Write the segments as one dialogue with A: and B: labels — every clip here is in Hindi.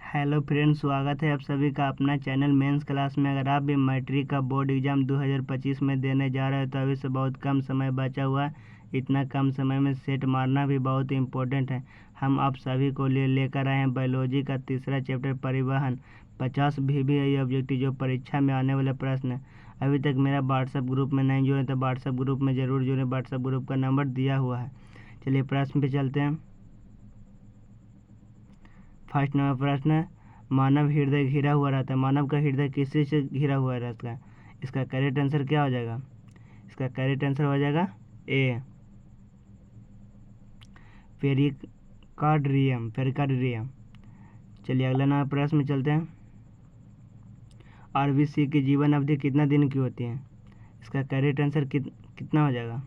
A: हेलो फ्रेंड्स, स्वागत है आप सभी का अपना चैनल मेंस क्लास में। अगर आप भी मैट्रिक का बोर्ड एग्ज़ाम 2025 में देने जा रहे हो तो अभी से बहुत कम समय बचा हुआ है। इतना कम समय में सेट मारना भी बहुत इम्पोर्टेंट है। हम आप सभी को लेकर आए हैं बायोलॉजी का तीसरा चैप्टर परिवहन 50 VBI ऑब्जेक्टिव, जो परीक्षा में आने वाले प्रश्न है। अभी तक मेरा व्हाट्सएप ग्रुप में नहीं जुड़े तो व्हाट्सएप ग्रुप में ज़रूर जुड़े। व्हाट्सएप ग्रुप का नंबर दिया हुआ है। चलिए प्रश्न पे चलते हैं। फर्स्ट नंबर प्रश्न है, मानव हृदय घिरा हुआ रहता है। मानव का हृदय किस चीज से घिरा हुआ रहता है? इसका करेक्ट आंसर क्या हो जाएगा? इसका करेक्ट आंसर हो जाएगा ए, पेरिकार्डियम। पेरिकार्डियम। चलिए अगला नंबर प्रश्न में चलते हैं। आरबीसी की जीवन अवधि कितना दिन की होती है? इसका करेक्ट आंसर कितना हो जाएगा?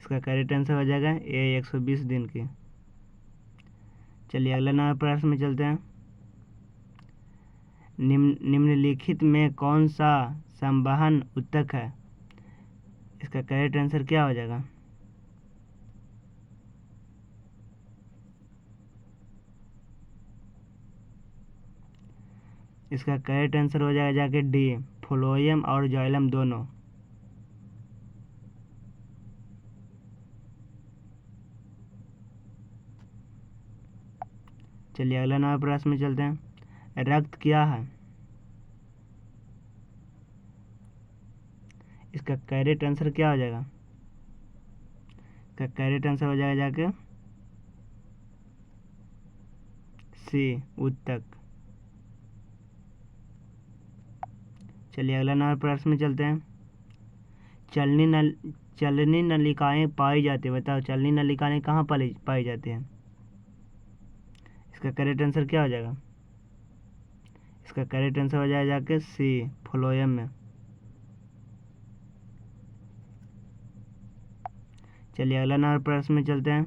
A: इसका करेक्ट आंसर हो जाएगा ए, 120 दिन की। चलिए अगला नंबर प्रश्न में चलते हैं। निम्नलिखित में कौन सा संवहन ऊतक है? इसका करेक्ट आंसर क्या हो जाएगा? इसका करेक्ट आंसर हो जाएगा जाके डी, फ्लोएम और जाइलम दोनों। चलिए अगला नंबर प्रश्न में चलते हैं। रक्त क्या है? इसका करेक्ट आंसर क्या हो जाएगा? इसका करेक्ट आंसर हो जाएगा जाके सी, ऊतक। चलिए अगला नंबर प्रश्न में चलते हैं। चलनी नलिकाएं पाई जाती है। बताओ चलनी नलिकाएं कहाँ पाई जाती हैं? इसका करेक्ट आंसर क्या हो जाएगा? इसका करेक्ट आंसर हो जाएगा जाके सी, फ्लोएम में। चलिए अगला नंबर प्रश्न में चलते हैं।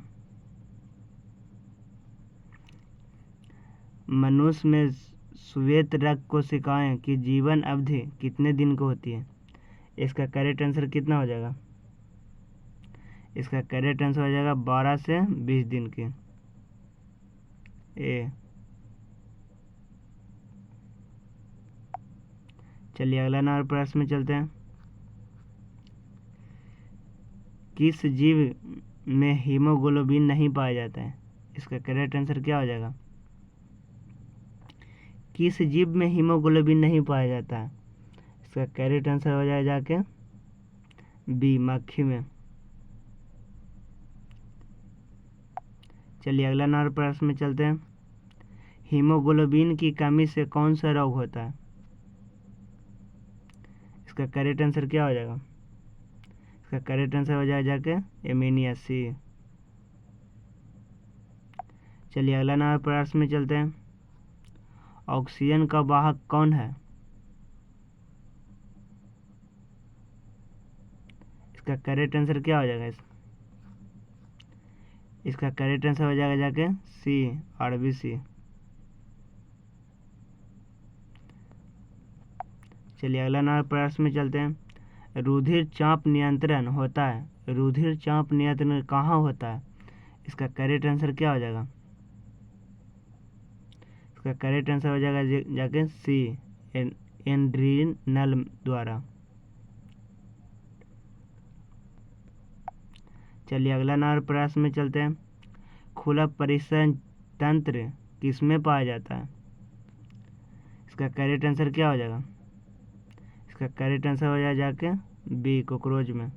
A: मनुष्य में श्वेत रक्त कोशिकाएं की जीवन अवधि कितने दिन को होती है? इसका करेक्ट आंसर कितना हो जाएगा? इसका करेक्ट आंसर हो जाएगा 12 से 20 दिन की, ए। चलिए अगला नंबर प्रश्न में चलते हैं। किस जीव में हीमोग्लोबिन नहीं पाया जाता है? इसका करेक्ट आंसर क्या हो जाएगा? किस जीव में हीमोग्लोबिन नहीं पाया जाता है? इसका करेक्ट आंसर हो जाएगा जाके बी, मक्खी में। चलिए अगला नंबर प्रश्न में चलते हैं। हीमोग्लोबिन की कमी से कौन सा रोग होता है? इसका करेक्ट आंसर क्या हो जाएगा? इसका करेक्ट आंसर हो जाएगा जाके एमीनिया, सी। चलिए अगला नंबर प्रश्न में चलते हैं। ऑक्सीजन का वाहक कौन है? इसका करेक्ट आंसर क्या हो जाएगा? इसका करेक्ट आंसर हो जाएगा जाके सी, आरबीसी। चलिए अगला नंबर प्रश्न में चलते हैं। रुधिर चाप नियंत्रण होता है। रुधिर चाप नियंत्रण कहाँ होता है? इसका करेक्ट आंसर क्या हो जाएगा? इसका करेक्ट आंसर हो जाएगा जाके सी, एड्रीनल द्वारा। चलिए अगला नंबर प्रश्न में चलते हैं। खुला परिसर तंत्र किसमें पाया जाता है? इसका करेक्ट आंसर क्या हो जाएगा? इसका करेक्ट आंसर हो जाएगा जाके बी, कॉकरोच में।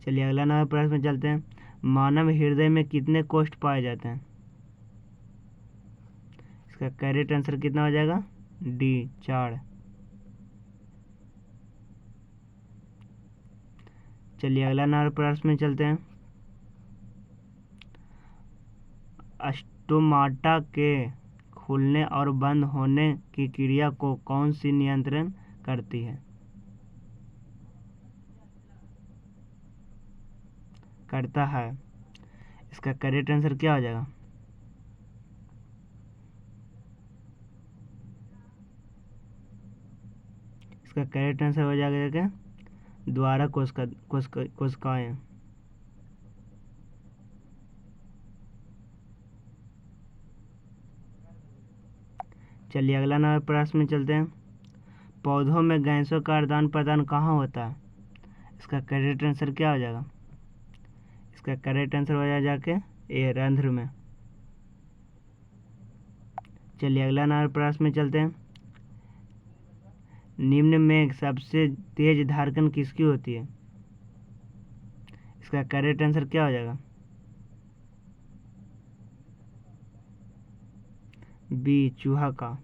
A: चलिए अगला नंबर प्रश्न में चलते हैं। मानव हृदय में कितने कोष्ठ पाए जाते हैं? इसका करेक्ट आंसर कितना हो जाएगा? डी, 4। चलिए अगला नंबर प्रश्न में चलते हैं। स्टोमाटा के खुलने और बंद होने की क्रिया को कौन सी नियंत्रण करती है? करता है। इसका करेक्ट आंसर क्या हो जाएगा? इसका करेक्ट आंसर हो जाएगा क्या? द्वारा कोशिकाएं। चलिए अगला नंबर प्रश्न में चलते हैं। पौधों में गैसों का आदान प्रदान कहाँ होता है? इसका करेक्ट आंसर क्या हो जाएगा? इसका करेक्ट आंसर हो जाएगा जाके ए, रंध्र में। चलिए अगला नंबर प्रश्न में चलते हैं। निम्न में सबसे तेज धड़कन किसकी होती है? इसका करेक्ट आंसर क्या हो जाएगा? बी, चूहा का।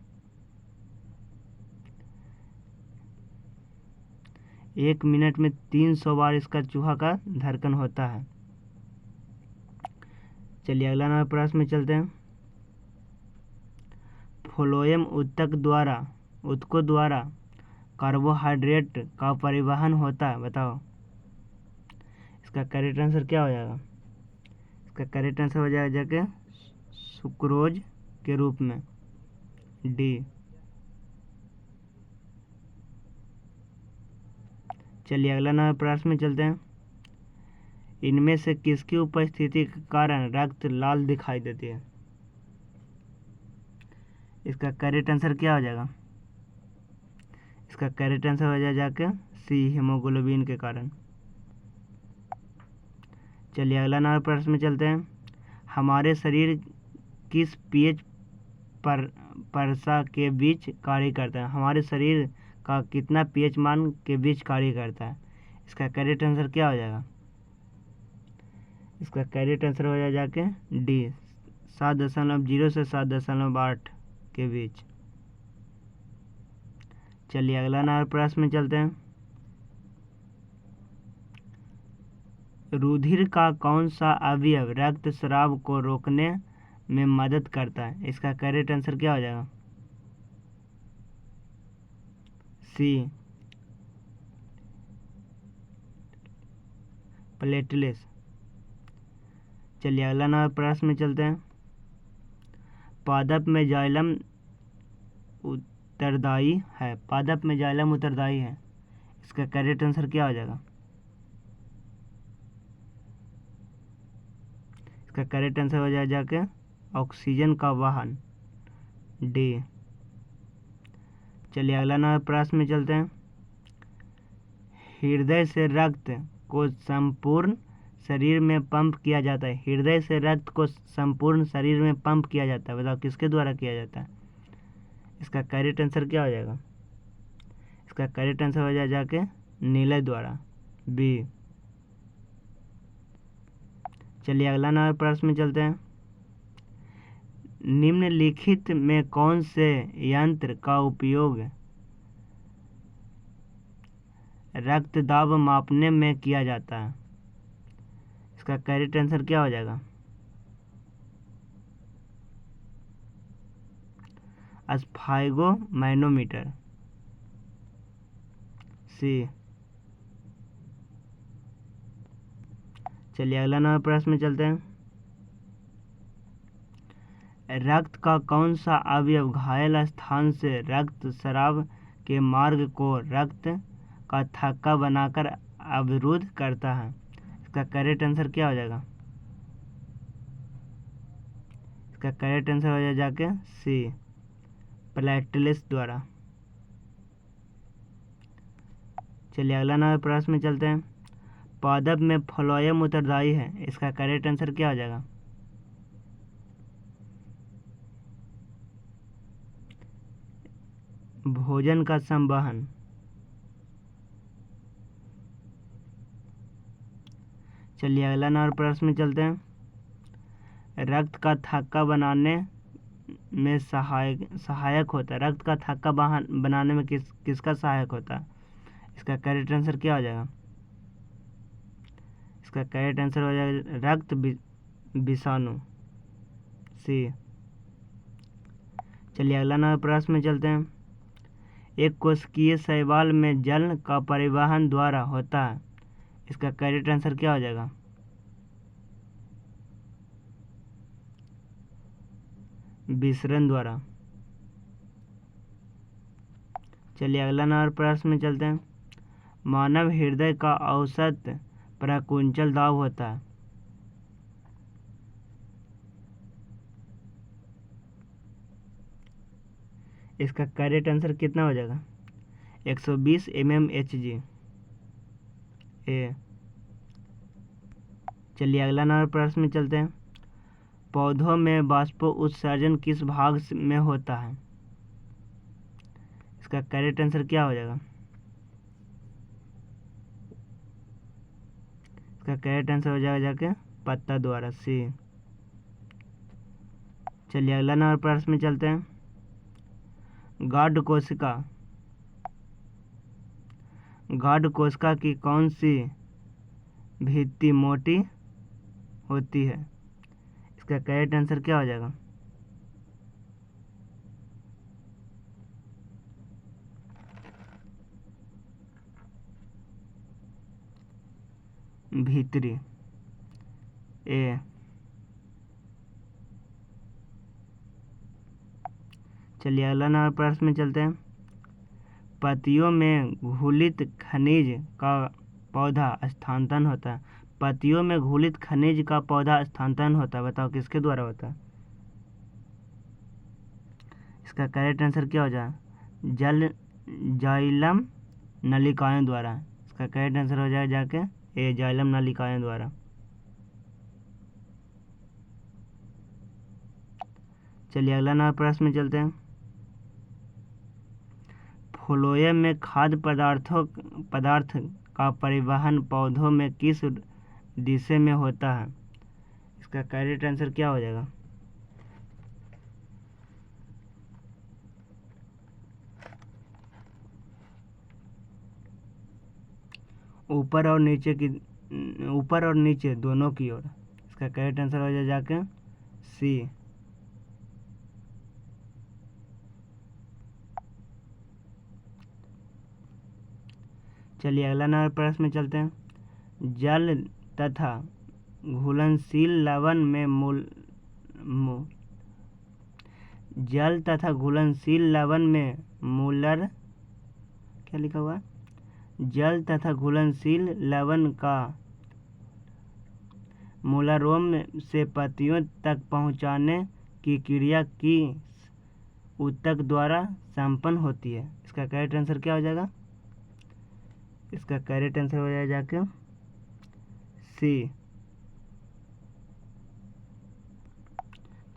A: 1 मिनट में 300 बार इसका चूहा का धड़कन होता है। चलिए अगला नंबर प्रश्न में चलते हैं। फ्लोएम ऊतकों द्वारा कार्बोहाइड्रेट का परिवहन होता है, बताओ। इसका करेक्ट आंसर क्या हो जाएगा? इसका करेक्ट आंसर हो जाएगा जाके सुक्रोज के रूप में, डी। चलिए अगला नंबर प्रश्न में चलते हैं। इनमें से किसकी उपस्थिति के कारण रक्त लाल दिखाई देती है? इसका करेक्ट आंसर क्या हो जाएगा? इसका करेक्ट आंसर हो जाएगा जाके सी, हीमोग्लोबिन के कारण। चलिए अगला नंबर प्रश्न में चलते हैं। हमारे शरीर किस पीएच परसा के बीच कार्य करता है? हमारे शरीर का कितना पीएच मान के बीच कार्य करता है? इसका करेक्ट आंसर क्या हो जाएगा? इसका करेक्ट आंसर हो जाएगा जाके डी, 7.0 से 7.8 के बीच। चलिए अगला नंबर प्रश्न में चलते हैं। रुधिर का कौन सा अवयव रक्तस्राव को रोकने में मदद करता है? इसका करेक्ट आंसर क्या हो जाएगा? सी, प्लेटलेट्स। चलिए अगला नंबर प्रश्न में चलते हैं। पादप में जाइलम उत्तरदायी है। पादप में जाइलम उत्तरदायी है। इसका करेक्ट आंसर क्या हो जाएगा? इसका करेक्ट आंसर हो जाएगा जाके ऑक्सीजन का वाहन, डी। चलिए अगला नंबर प्रश्न में चलते हैं। हृदय से रक्त को संपूर्ण शरीर में पंप किया जाता है। हृदय से रक्त को संपूर्ण शरीर में पंप किया जाता है, बताओ किसके द्वारा किया जाता है? इसका करेक्ट आंसर क्या हो जाएगा? इसका करेक्ट आंसर हो जाएगा जाके नीले द्वारा, बी। चलिए अगला नंबर प्रश्न में चलते हैं। निम्नलिखित में कौन से यंत्र का उपयोग रक्त दाब मापने में किया जाता है? इसका करेक्ट आंसर क्या हो जाएगा? स्फाइगोमैनोमीटर, सी। चलिए अगला नंबर प्रश्न में चलते हैं। रक्त का कौन सा अवयव घायल स्थान से रक्त स्राव के मार्ग को रक्त का थक्का बनाकर अवरुद्ध करता है? इसका करेक्ट आंसर क्या हो जाएगा? इसका करेक्ट आंसर हो जाएगा जाके सी, प्लेटलेट्स द्वारा। चलिए अगला नंबर प्रश्न में चलते हैं। पादप में फ्लोएम उत्तरदायी है। इसका करेक्ट आंसर क्या हो जाएगा? भोजन का संवहन। चलिए अगला नंबर प्रश्न में चलते हैं। रक्त का थक्का बनाने में सहायक होता है। रक्त का थक्का बनाने में किसका सहायक होता है? इसका करेक्ट आंसर क्या हो जाएगा? इसका करेक्ट आंसर हो जाएगा रक्त विषाणु, सी। चलिए अगला नंबर प्रश्न में चलते हैं। एक कोशिकीय शैवाल में जल का परिवहन द्वारा होता है। इसका करेक्ट आंसर क्या हो जाएगा? विसरण द्वारा। चलिए अगला नंबर प्रश्न में चलते हैं। मानव हृदय का औसत प्रकुंचल दाब होता है। इसका करेक्ट आंसर कितना हो जाएगा? 120 mmHg। ए। चलिए अगला नंबर प्रश्न में चलते हैं। पौधों में वाष्प उत्सर्जन किस भाग में होता है? इसका करेक्ट आंसर क्या हो जाएगा? इसका करेक्ट आंसर हो जाएगा जाके पत्ता द्वारा, सी। चलिए अगला नंबर प्रश्न में चलते हैं। गाढ़ कोशिका की कौन सी भित्ति मोटी होती है? इसका करेक्ट आंसर क्या हो जाएगा? भीतरी, ए। चलिए अगला नंबर प्रश्न में चलते हैं। पत्तियों में घुलित खनिज का पौधा स्थानांतरण होता है। पत्तियों में घुलित खनिज का पौधा स्थानांतरण होता है, बताओ किसके द्वारा होता है? इसका करेक्ट आंसर क्या हो जाए? जाइलम नलिकाओं द्वारा। इसका करेक्ट आंसर हो जाए जाके ए, जाइलम नलिकाओं द्वारा। चलिए अगला नंबर प्रश्न में चलते हैं। फ्लोएम में खाद्य पदार्थ का परिवहन पौधों में किस दिशा में होता है? इसका करेक्ट आंसर क्या हो जाएगा? ऊपर और नीचे दोनों की ओर। इसका करेक्ट आंसर हो जाए जाके सी। चलिए अगला नंबर प्रश्न में चलते हैं। जल तथा घुलनशील लवण में मूलर, क्या लिखा हुआ है? जल तथा घुलनशील लवण का मूलारोम से पत्तियों तक पहुंचाने की क्रिया किस ऊतक द्वारा संपन्न होती है? इसका करेक्ट आंसर क्या हो जाएगा? इसका करेक्ट आंसर हो जाएगा जाके सी।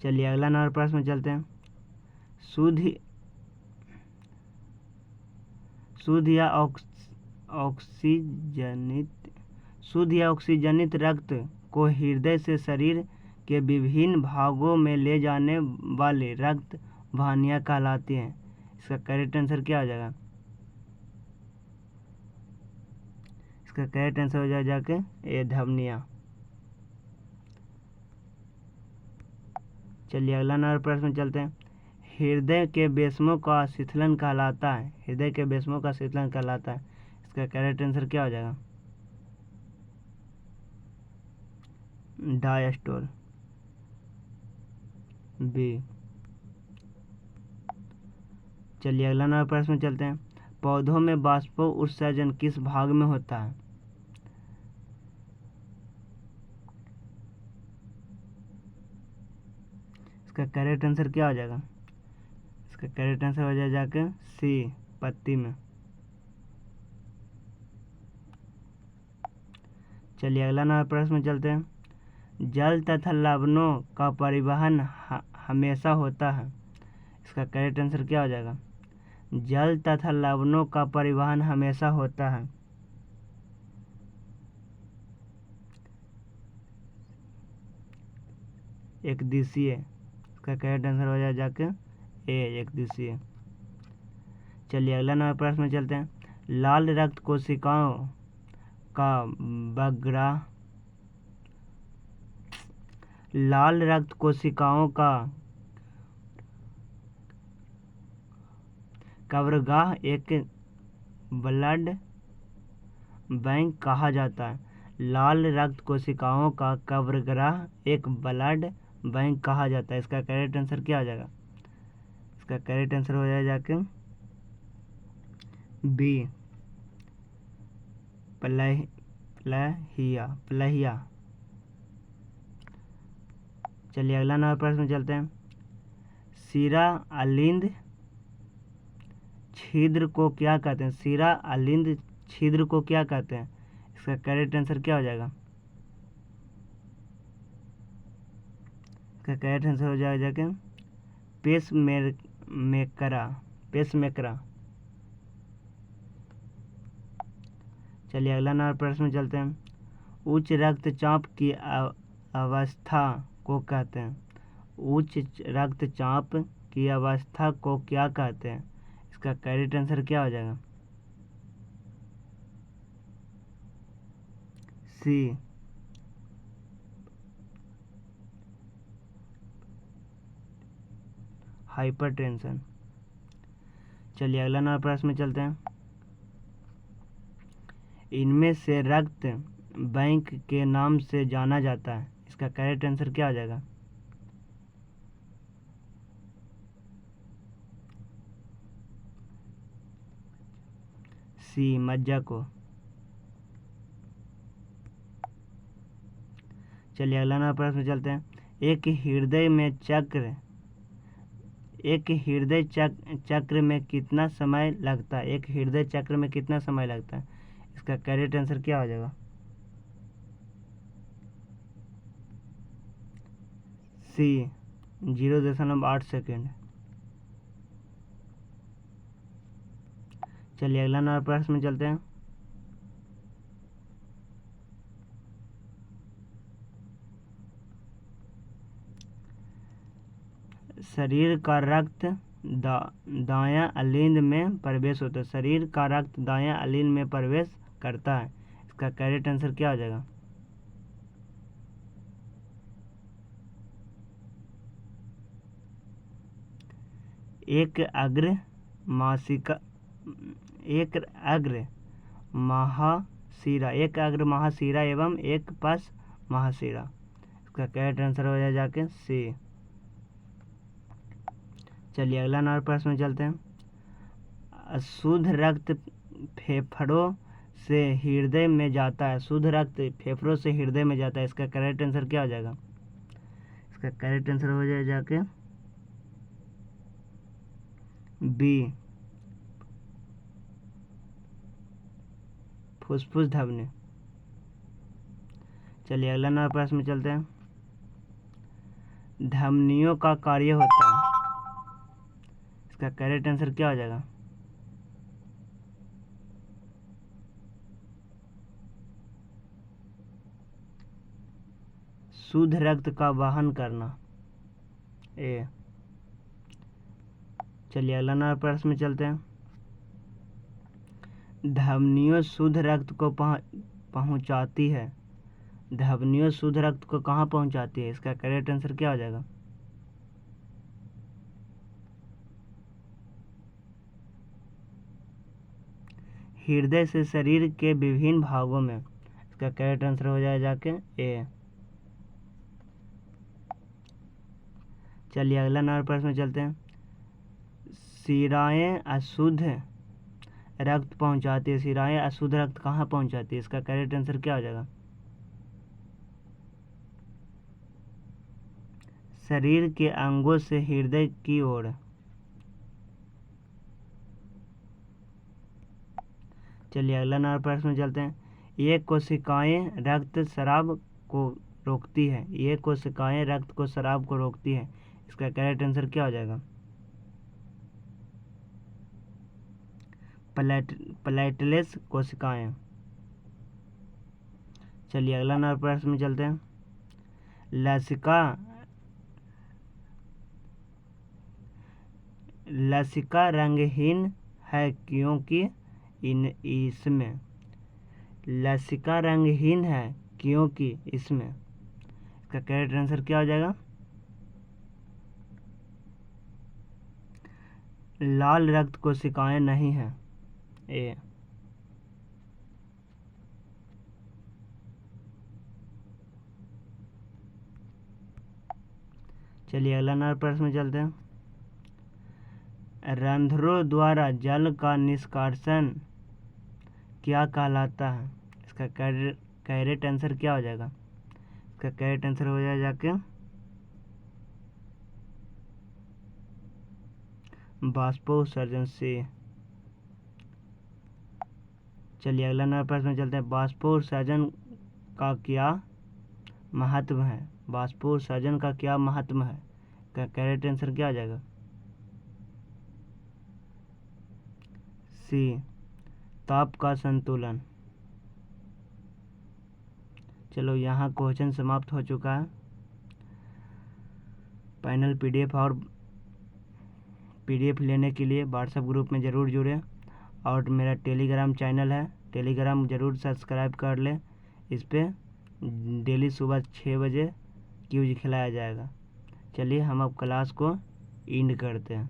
A: चलिए अगला नंबर प्रश्न में चलते हैं। शुद्ध या ऑक्सीजनित रक्त को हृदय से शरीर के विभिन्न भागों में ले जाने वाले रक्त वाहिनियां कहलाती हैं। इसका करेक्ट आंसर क्या हो जाएगा? इसका करेक्ट आंसर हो जाए जाके ए, धमनियां। चलिए अगला नंबर प्रश्न में चलते हैं। हृदय के बेस्मों का शिथिलन कहलाता है। हृदय के बेस्मों का शिथिलन कहलाता है। इसका करेक्ट आंसर क्या हो जाएगा? Diastole, B. चलिए अगला नंबर प्रश्न में चलते हैं। पौधों में वाष्प उत्सर्जन किस भाग में होता है? इसका करेक्ट आंसर क्या हो जाएगा? इसका करेक्ट आंसर हो जाए जाके सी, पत्ती में। चलिए अगला नंबर प्रश्न में चलते हैं। जल तथा लवणों का परिवहन हमेशा होता है। इसका करेक्ट आंसर क्या हो जाएगा? जल तथा लवणों का परिवहन हमेशा होता है। एक दिशीय। इसका करेक्ट आंसर हो जाए जाके ए, एक दिशीय। चलिए अगला नंबर प्रश्न में चलते हैं। लाल रक्त कोशिकाओं का कब्रगाह एक ब्लड बैंक कहा जाता है। लाल रक्त कोशिकाओं का कब्रगाह एक ब्लड बैंक कहा जाता है। इसका करेक्ट आंसर क्या हो जाएगा? इसका करेक्ट आंसर हो जाएगा जाके बी, प्लहिया। चलिए अगला नंबर प्रश्न में चलते हैं। सीरा अलिंद छिद्र को क्या कहते हैं? सिरा अलिंद छिद्र को क्या कहते हैं? इसका करेक्ट आंसर क्या हो जाएगा? इसका करेक्ट आंसर हो जाएगा कि पेसमेकरा। चलिए अगला नंबर प्रश्न में चलते हैं। उच्च रक्तचाप की अवस्था को कहते हैं? उच्च रक्तचाप की अवस्था को क्या कहते हैं? इसका करेक्ट आंसर क्या हो जाएगा? सी, हाइपरटेंशन। चलिए अगला नंबर प्रश्न में चलते हैं। इनमें से रक्त बैंक के नाम से जाना जाता है? इसका करेक्ट आंसर क्या हो जाएगा? सी, मज्जा को। चलिए अगला नंबर प्रश्न चलते हैं। एक हृदय चक्र में कितना समय लगता है? एक हृदय चक्र में कितना समय लगता है? इसका करेक्ट आंसर क्या हो जाएगा? सी, 0.8 सेकेंड। चलिए अगला नंबर प्रश्न में चलते हैं। शरीर का रक्त दायां अलिंद में प्रवेश होता है। शरीर का रक्त दायां अलिंद में प्रवेश करता है। इसका करेक्ट आंसर क्या हो जाएगा? एक अग्र महाशिरा एवं एक पश महाशिरा। इसका करेक्ट आंसर हो जाए जाके सी। चलिए अगला नंबर प्रश्न में चलते हैं। अशुद्ध रक्त फेफड़ों से हृदय में जाता है। शुद्ध रक्त फेफड़ों से हृदय में जाता है। इसका करेक्ट आंसर क्या हो जाएगा? इसका करेक्ट आंसर हो जाए जाके बी, फुसफुस धमनी। चलिए अगला नंबर प्रश्न में चलते हैं। धमनियों का कार्य होता है। इसका करेक्ट आंसर क्या हो जाएगा? शुद्ध रक्त का वहन करना। ए। चलिए अगला नंबर प्रश्न में चलते हैं। धमनियों शुद्ध रक्त को पहुंचाती है। धमनियों शुद्ध रक्त को कहाँ पहुंचाती है? इसका करेक्ट आंसर क्या हो जाएगा? हृदय से शरीर के विभिन्न भागों में। इसका करेक्ट आंसर हो जाए जाके ए। चलिए अगला नंबर प्रश्न में चलते हैं। शिराएं अशुद्ध रक्त पहुंचाती है। शिराएं अशुद्ध रक्त कहाँ पहुंचाती है? इसका करेक्ट आंसर क्या हो जाएगा? शरीर के अंगों से हृदय की ओर। चलिए अगला नंबर प्रश्न में चलते हैं। ये कोशिकाएं रक्त शराब को रोकती है। ये कोशिकाएं रक्त को शराब को रोकती है। इसका करेक्ट आंसर क्या हो जाएगा? प्लेटलेट्स कोशिकाएं। चलिए अगला नंबर प्रश्न में चलते हैं। लसिका रंगहीन है क्योंकि इसमें। लसिका रंगहीन है क्योंकि इसमें। इसका करेक्ट आंसर क्या हो जाएगा? लाल रक्त कोशिकाएं नहीं है। ए। चलिए अगला नंबर प्रश्न में चलते हैं। रंध्रों द्वारा जल का निष्कासन क्या कहलाता है? इसका करेक्ट आंसर क्या हो जाएगा? इसका करेक्ट आंसर हो जाए जाके बाष्पोत्सर्जन से। चलिए अगला नंबर प्रश्न में चलते हैं। बाष्पोत्सर्जन का क्या महत्व है? बाष्पोत्सर्जन का क्या महत्व है? करेक्ट आंसर क्या आ जाएगा? सी, ताप का संतुलन। चलो यहाँ क्वेश्चन समाप्त हो चुका है। फाइनल पीडीएफ लेने के लिए व्हाट्सएप ग्रुप में ज़रूर जुड़ें और मेरा टेलीग्राम चैनल है, टेलीग्राम ज़रूर सब्सक्राइब कर लें। इस पर डेली सुबह 6 बजे क्यूज खिलाया जाएगा। चलिए हम अब क्लास को एंड करते हैं।